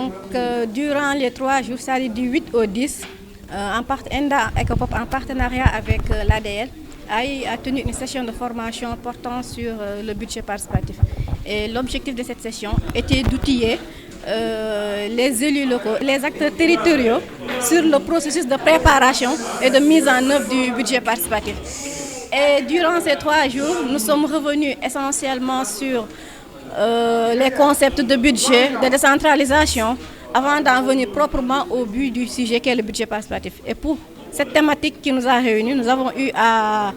Donc, durant les 3 jours, c'est-à-dire du 8 au 10, ENDA ECOPOP, en partenariat avec l'ADL, a tenu une session de formation portant sur le budget participatif. Et l'objectif de cette session était d'outiller les élus locaux, les acteurs territoriaux sur le processus de préparation et de mise en œuvre du budget participatif. Et durant ces 3 jours, nous sommes revenus essentiellement sur les concepts de budget, de décentralisation, avant d'en venir proprement au but du sujet qui est le budget participatif. Et pour cette thématique qui nous a réunis, nous avons eu à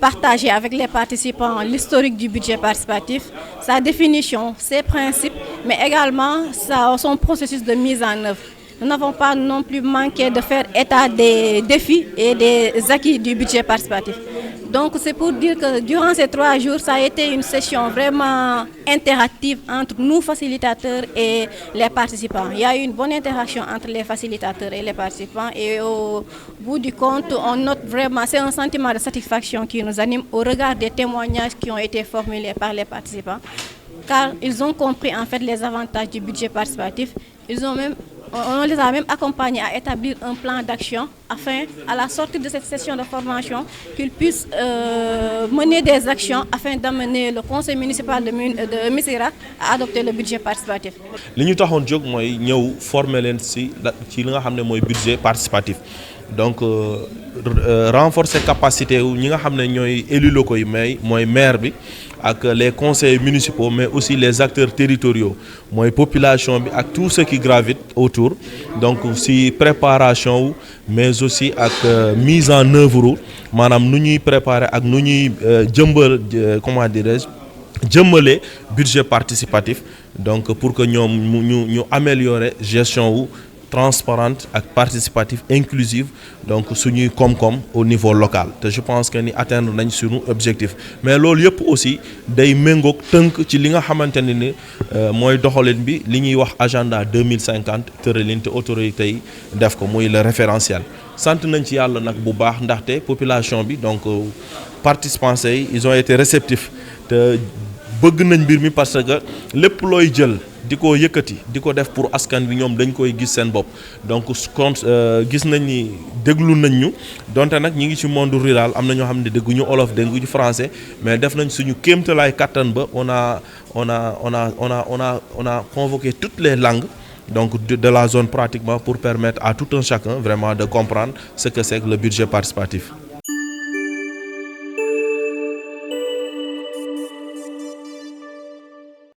partager avec les participants l'historique du budget participatif, sa définition, ses principes, mais également son processus de mise en œuvre. Nous n'avons pas non plus manqué de faire état des défis et des acquis du budget participatif. Donc c'est pour dire que durant ces 3 jours, ça a été une session vraiment interactive entre nous facilitateurs et les participants. Il y a eu une bonne interaction entre les facilitateurs et les participants et au bout du compte, on note vraiment, c'est un sentiment de satisfaction qui nous anime au regard des témoignages qui ont été formulés par les participants, car ils ont compris en fait les avantages du budget participatif. On les a même accompagnés à établir un plan d'action afin, à la sortie de cette session de formation, qu'ils puissent mener des actions afin d'amener le conseil municipal de Missirah à adopter le budget participatif. Li ñu taxoon jóg mooy ñëw former leen ci li nga xam ne mooy budget participatif. Donc renforcer capacité wu ñi nga xam ne ñooy élus locaux yi mooy maire bi ak les conseils municipaux, mais aussi les acteurs territoriaux, mooy population bi ak tout ce qui gravite autour. Donc si préparation mais aussi ak mise en œuvre maanaam nu ñuy préparer ak nu ñuy comment dirais-je jëmmale budget participatif, donc pour que ñoom ñu améliorer gestion wu transparente et participative inclusive, donc suñuy koom-koom au niveau local. Te je pense que ni atteindre nañ suñu objectif, mais loolu yëpp aussi day méngoog tënk ci li nga xamante ne ni mooy doxalin bi li ñuy wax agenda 2050 tëralin te autorité yi def ko muy le référentiel. Sant nañ ci yàlla nag bu baax ndaxte population bi donc participants yi ils ont été réceptifs te bëgg nañ mbir mi parce que lépp looy jël di ko yëkkati di ko def pour askan bi ñoom dañ koy gis seen bopp. Donc gis nañ ni déglu nañ ñu donte nag ñi ngi ci monde rural am na ñoo xam ne dégguñu olof dégguñu français, mais def nañ suñu kéemtalaay kattan ba on a convoqué toutes les langues donc de la zone pratiquement pour permettre à tout un chacun vraiment de comprendre ce que c'est que le budget participatif.